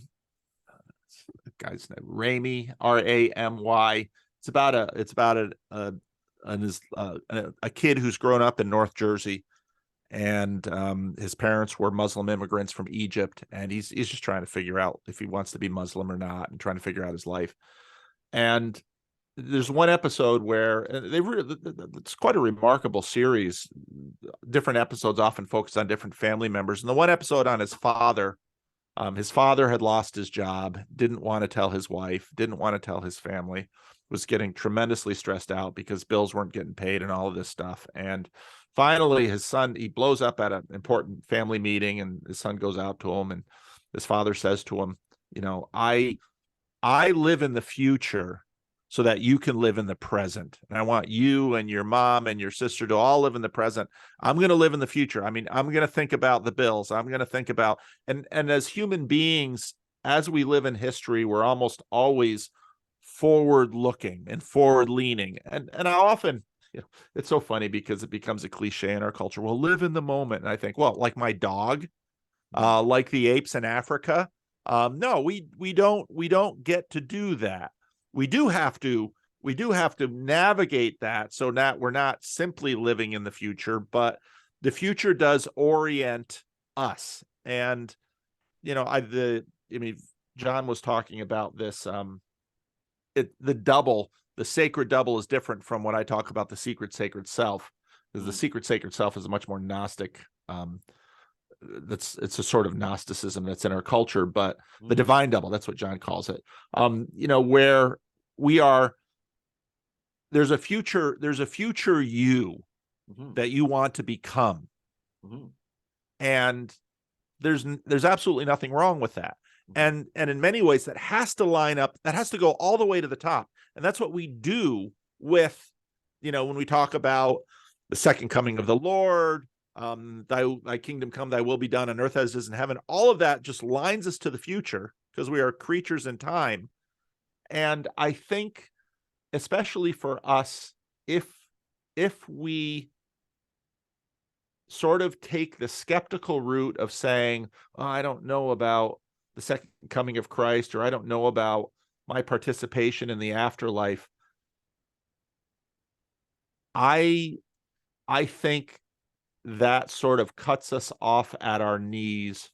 guy's name Ramy, Ramy. It's about a kid who's grown up in North Jersey, and his parents were Muslim immigrants from Egypt, and he's just trying to figure out if he wants to be Muslim or not, and trying to figure out his life. And there's one episode where it's quite a remarkable series. Different episodes often focus on different family members, and the one episode on his father. His father had lost his job, didn't want to tell his wife, didn't want to tell his family, was getting tremendously stressed out because bills weren't getting paid and all of this stuff. And finally, his son, he blows up at an important family meeting, and his son goes out to him, and his father says to him, I live in the future so that you can live in the present. And I want you and your mom and your sister to all live in the present. I'm going to live in the future. I mean, I'm going to think about the bills. I'm going to think about, and as human beings, as we live in history, we're almost always forward looking and forward leaning. And I often, it's so funny because it becomes a cliche in our culture. Well, live in the moment. And I think, well, like my dog, like the apes in Africa. No, we don't get to do that. We do have to navigate that so that we're not simply living in the future, but the future does orient us. And John was talking about this. The sacred double is different from what I talk about the secret sacred self, because the secret sacred self is a much more Gnostic. It's a sort of Gnosticism that's in our culture, but the divine double, that's what John calls it. Where we are, there's a future you that you want to become. And there's absolutely nothing wrong with that. And in many ways that has to line up, that has to go all the way to the top. And that's what we do with, when we talk about the second coming of the Lord, thy kingdom come, thy will be done on earth as it is in heaven. All of that just lines us to the future because we are creatures in time. And I think, especially for us, if we sort of take the skeptical route of saying, oh, I don't know about the second coming of Christ, or I don't know about my participation in the afterlife, I think that sort of cuts us off at our knees,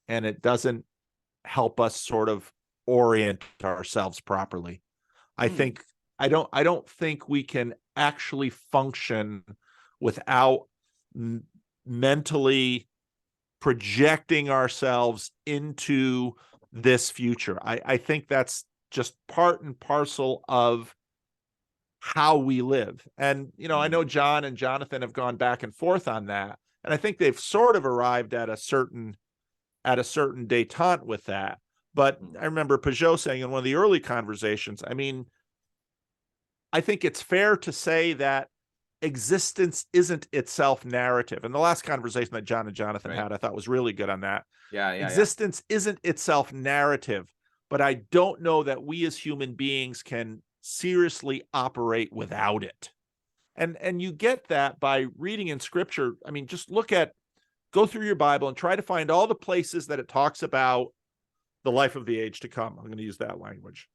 and it doesn't help us sort of orient ourselves properly. I don't think we can actually function without mentally projecting ourselves into this future. I think that's just part and parcel of how we live. And, I know John and Jonathan have gone back and forth on that. And I think they've sort of arrived at a certain detente with that. But I remember Peugeot saying in one of the early conversations, I think it's fair to say that existence isn't itself narrative. And the last conversation that John and Jonathan had, I thought was really good on that. Existence isn't itself narrative, but I don't know that we as human beings can seriously operate without it. And you get that by reading in scripture. Just go through your Bible and try to find all the places that it talks about the life of the age to come. I'm going to use that language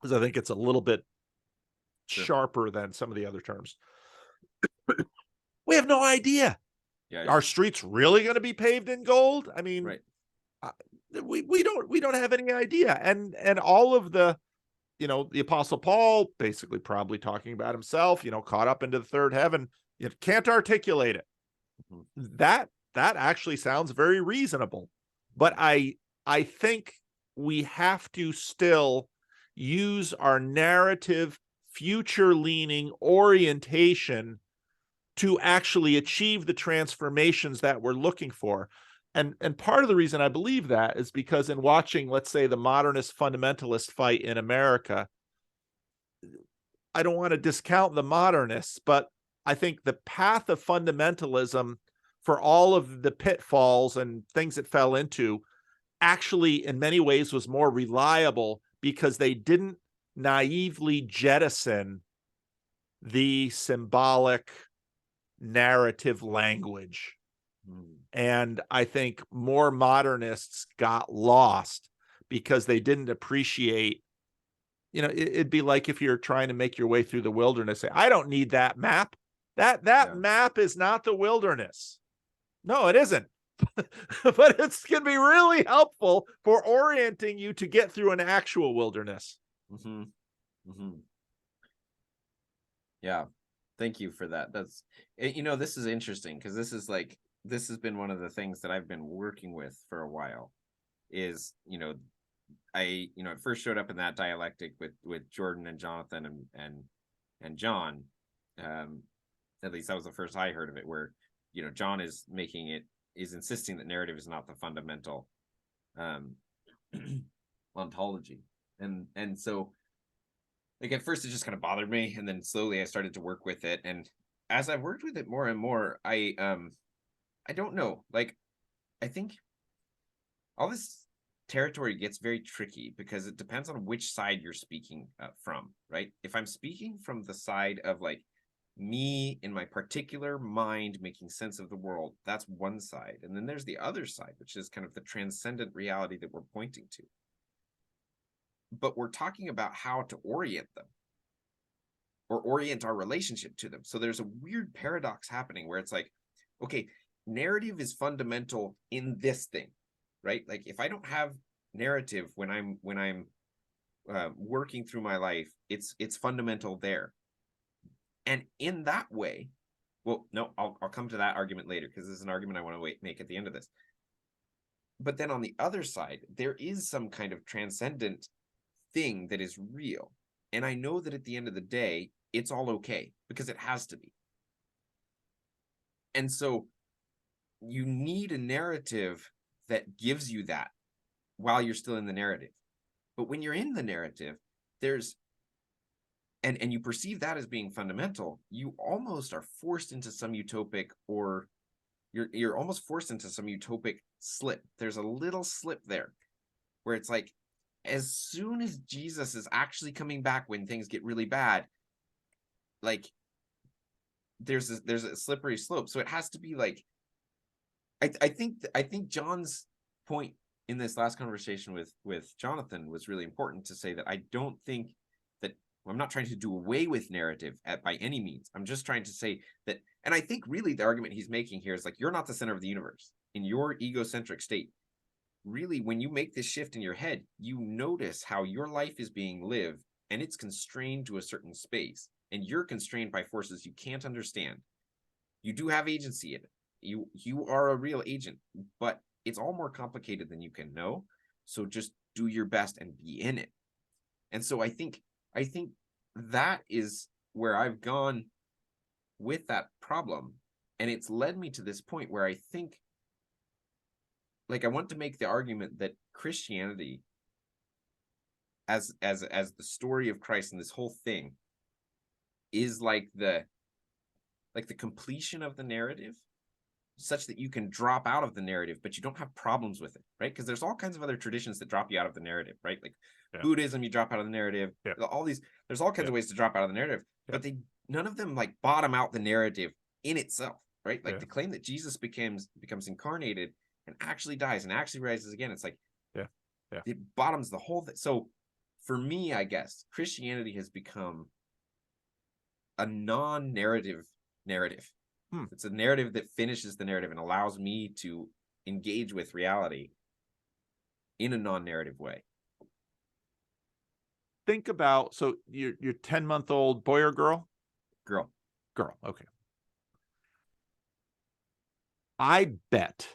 because I think it's a little bit sharper than some of the other terms. We have no idea. Yeah. Are streets really going to be paved in gold? I mean, Right. we don't have any idea. And all of the, the Apostle Paul basically probably talking about himself, caught up into the third heaven, you can't articulate it. Mm-hmm. That actually sounds very reasonable. But I think we have to still use our narrative, future leaning orientation to actually achieve the transformations that we're looking for. And part of the reason I believe that is because in watching, let's say, the modernist fundamentalist fight in America, I don't want to discount the modernists, but I think the path of fundamentalism, for all of the pitfalls and things it fell into, actually in many ways was more reliable because they didn't naively jettison the symbolic narrative language. And I think more modernists got lost because they didn't appreciate, it'd be like if you're trying to make your way through the wilderness, say, I don't need that map. That map is not the wilderness. No, it isn't. But it's going to be really helpful for orienting you to get through an actual wilderness. Mm-hmm. Mm-hmm. Yeah. Thank you for that. That's, this is interesting because this has been one of the things that I've been working with for a while is, I, it first showed up in that dialectic with Jordan and Jonathan and John. At least that was the first I heard of it, where, John is insisting that narrative is not the fundamental ontology. And so, like, at first it just kind of bothered me, and then slowly I started to work with it. And as I've worked with it more and more, I don't know, like, I think all this territory gets very tricky because it depends on which side you're speaking from, right? If I'm speaking from the side of like me in my particular mind making sense of the world, that's one side. And then there's the other side, which is kind of the transcendent reality that we're pointing to. But we're talking about how to orient them or orient our relationship to them. So there's a weird paradox happening where it's like, okay, narrative is fundamental in this thing, right? Like if I don't have narrative when I'm working through my life, it's fundamental there. And in that way, well, no, I'll come to that argument later because this is an argument I want to make at the end of this. But then on the other side, there is some kind of transcendent thing that is real. And I know that at the end of the day, it's all okay because it has to be. And so you need a narrative that gives you that while you're still in the narrative. But when you're in the narrative, there's and you perceive that as being fundamental, you almost are forced into some utopic, or you're almost forced into some utopic slip. There's a little slip there where it's like, as soon as Jesus is actually coming back when things get really bad, like there's a slippery slope. So it has to be like, I think John's point in this last conversation with Jonathan was really important to say that I don't think that I'm not trying to do away with narrative by any means. I'm just trying to say that, and I think really the argument he's making here is like, you're not the center of the universe in your egocentric state. Really, when you make this shift in your head, you notice how your life is being lived and it's constrained to a certain space, and you're constrained by forces you can't understand. You do have agency in it. You are a real agent, but it's all more complicated than you can know. So just do your best and be in it. And so I think that is where I've gone with that problem. And it's led me to this point where I think, like, I want to make the argument that Christianity as the story of Christ and this whole thing is like the completion of the narrative, such that you can drop out of the narrative, but you don't have problems with it, right? Because there's all kinds of other traditions that drop you out of the narrative, right? Like Buddhism, you drop out of the narrative. There's all kinds of ways to drop out of the narrative, but none of them like bottom out the narrative in itself, right? Like the claim that Jesus becomes incarnated and actually dies and actually rises again. It's like, it bottoms the whole thing. So for me, I guess Christianity has become a non-narrative narrative. It's a narrative that finishes the narrative and allows me to engage with reality in a non-narrative way. Think about, so your 10-month-old boy or girl? Girl. Girl, okay. I bet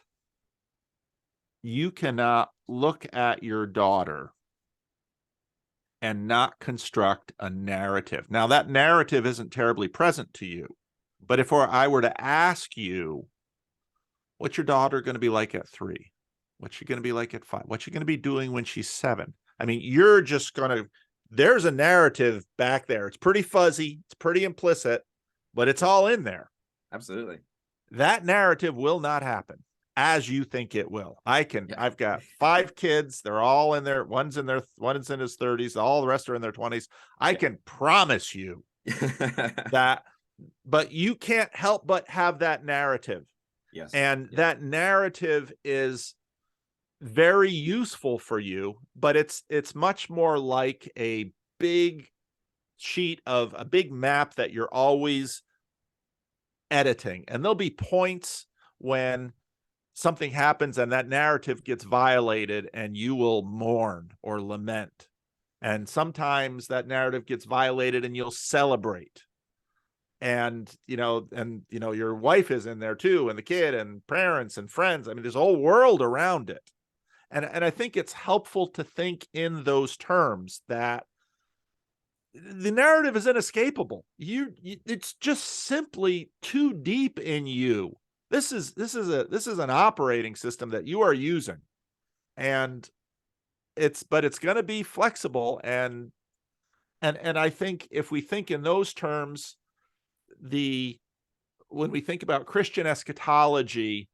you cannot look at your daughter and not construct a narrative. Now, that narrative isn't terribly present to you, but if I were to ask you, what's your daughter going to be like at 3? What's she going to be like at 5? What's she going to be doing when she's 7? I mean, you're just going to, there's a narrative back there. It's pretty fuzzy. It's pretty implicit, but it's all in there. Absolutely. That narrative will not happen as you think it will. I've got 5 kids. They're all in their, one's in his 30s. All the rest are in their 20s. I can promise you that, but you can't help but have that narrative. Yes. And that narrative is very useful for you, but it's much more like a big sheet of a big map that you're always editing. And there'll be points when something happens and that narrative gets violated and you will mourn or lament. And sometimes that narrative gets violated and you'll celebrate. And your wife is in there too, and the kid and parents and friends. I mean, there's a whole world around it. And I think it's helpful to think in those terms, that the narrative is inescapable. It's just simply too deep in you. This is an operating system that you are using, and it's going to be flexible. And I think if we think in those terms, when we think about Christian eschatology,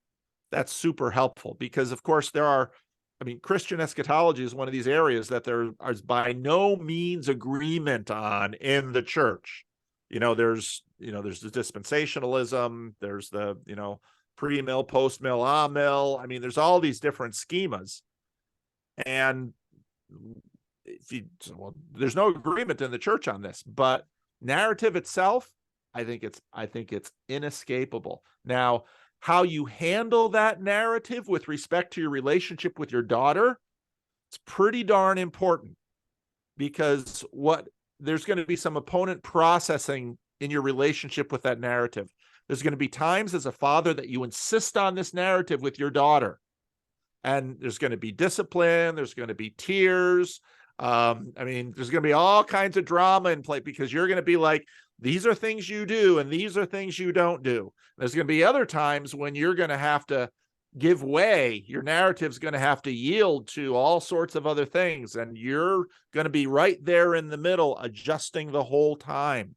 that's super helpful, because of course Christian eschatology is one of these areas that there is by no means agreement on in the church. There's the dispensationalism, there's the, pre-mill, post-mill, a-mill. I mean, there's all these different schemas. And there's no agreement in the church on this, but narrative itself, I think it's inescapable. Now, how you handle that narrative with respect to your relationship with your daughter, it's pretty darn important, because there's going to be some opponent processing in your relationship with that narrative. There's going to be times as a father that you insist on this narrative with your daughter, and there's going to be discipline. There's going to be tears. There's going to be all kinds of drama in play, because you're going to be like, these are things you do and these are things you don't do. There's going to be other times when you're going to have to give way. Your narrative's going to have to yield to all sorts of other things, and you're going to be right there in the middle, adjusting the whole time.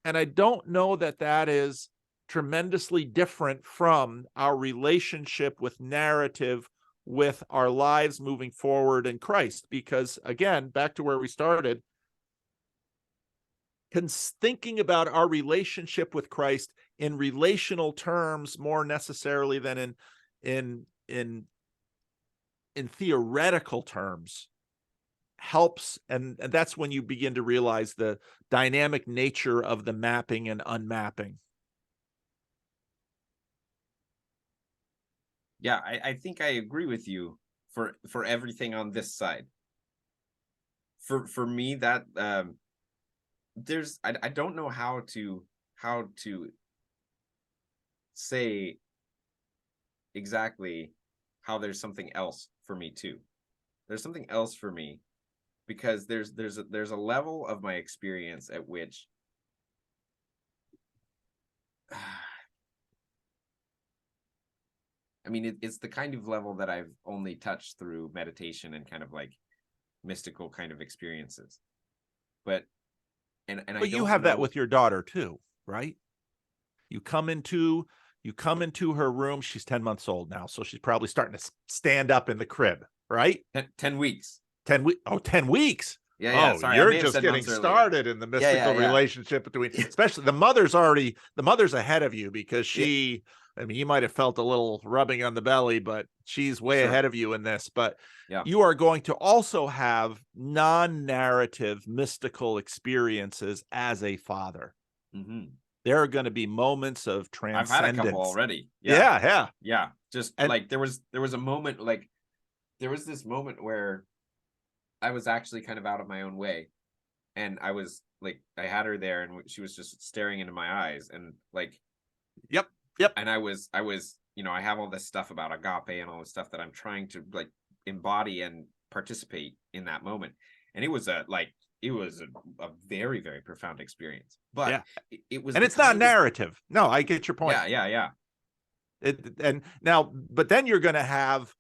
And I don't know that is tremendously different from our relationship with narrative, with our lives moving forward in Christ. Because again, back to where we started, thinking about our relationship with Christ in relational terms more necessarily than in theoretical terms helps. And that's when you begin to realize the dynamic nature of the mapping and unmapping. Yeah, I think I agree with you for everything on this side. For me, that I don't know how to say exactly how there's something else for me too. There's something else for me, because there's a level of my experience at which it's the kind of level that I've only touched through meditation and kind of like mystical kind of experiences. But you have that with your daughter too, right? You come into her room. She's 10 months old now, so she's probably starting to stand up in the crib, right? 10 weeks. 10 weeks. Oh, 10 weeks. Yeah. Oh, sorry, you're just getting started in the mystical relationship between, especially the mother's ahead of you, because she, you might have felt a little rubbing on the belly, but she's way ahead of you in this. But you are going to also have non-narrative mystical experiences as a father. Mm-hmm. there are going to be moments of I've had a couple transcendence. already. Yeah, yeah. Yeah. Just And like there was a moment, like there was this moment where I was actually kind of out of my own way, and I was like, I had her there and she was just staring into my eyes, and like, yep, yep. and I was, you know, I have all this stuff about agape and all this stuff that I'm trying to like embody and participate in that moment. And it was a very, very profound experience. But Yeah. it was And the it's not kind of, narrative. No, I get your point. yeah. And now, but then you're going to have,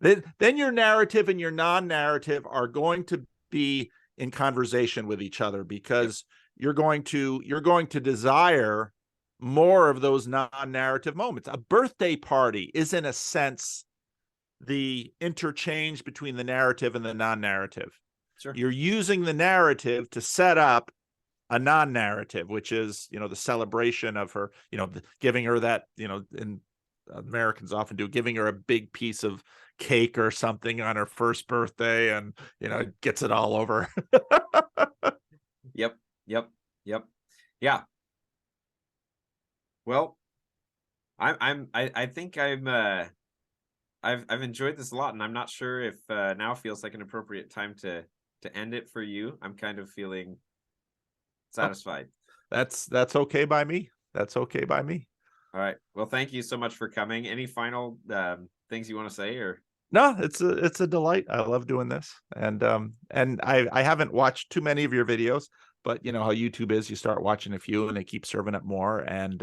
then your narrative and your non-narrative are going to be in conversation with each other, because you're going to desire more of those non-narrative moments. A birthday party is, in a sense, the interchange between the narrative and the non-narrative. Sure. You're using the narrative to set up a non-narrative, which is, the celebration of her, giving her that, and Americans often do, giving her a big piece of cake or something on her first birthday, and gets it all over. Yep. Yeah. Well, I think I've enjoyed this a lot, and I'm not sure if now feels like an appropriate time to end it for you. I'm kind of feeling satisfied. That's okay by me. That's okay by me. All right. Well, thank you so much for coming. Any final things you want to say, or? No, it's a delight. I love doing this, and I haven't watched too many of your videos, but you know how YouTube is. You start watching a few, and they keep serving up more, and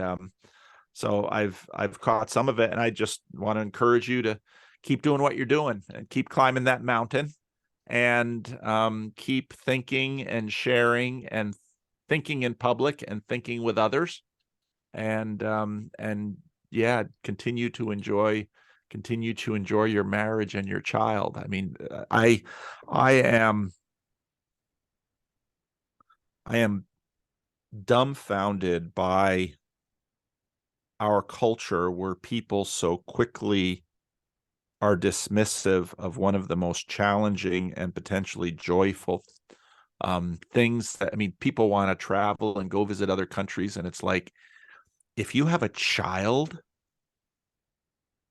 so I've caught some of it, and I just want to encourage you to keep doing what you're doing and keep climbing that mountain, and keep thinking and sharing and thinking in public and thinking with others, and yeah, continue to enjoy your marriage and your child. I mean, I am dumbfounded by our culture, where people so quickly are dismissive of one of the most challenging and potentially joyful things that, I mean, people want to travel and go visit other countries, and it's like, if you have a child,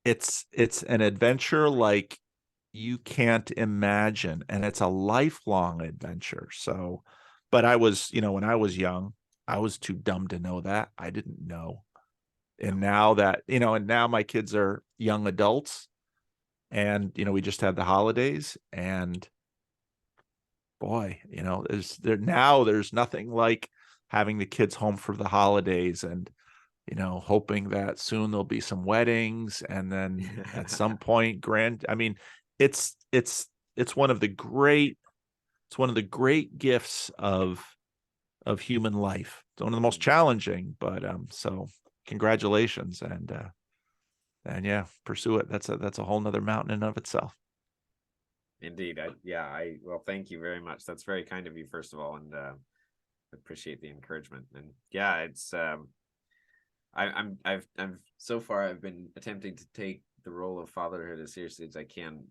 it's an adventure like you can't imagine, and it's a lifelong adventure. So, but I was, when I was young, I was too dumb to know that. I didn't know. And now that, and now my kids are young adults, and we just had the holidays, and boy, there's nothing like having the kids home for the holidays, and hoping that soon there'll be some weddings, and then at some point, I mean, it's one of the great gifts of human life. It's one of the most challenging, but so congratulations, and yeah, pursue it. That's a whole nother mountain in of itself. Indeed. Well, thank you very much. That's very kind of you, first of all, and appreciate the encouragement. And yeah, it's I've so far I've been attempting to take the role of fatherhood as seriously as I can,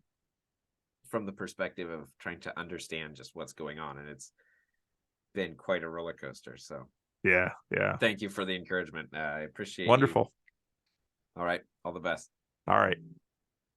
from the perspective of trying to understand just what's going on, and it's been quite a roller coaster. So Yeah. thank you for the encouragement. I appreciate you. Wonderful. All right, all the best. All right.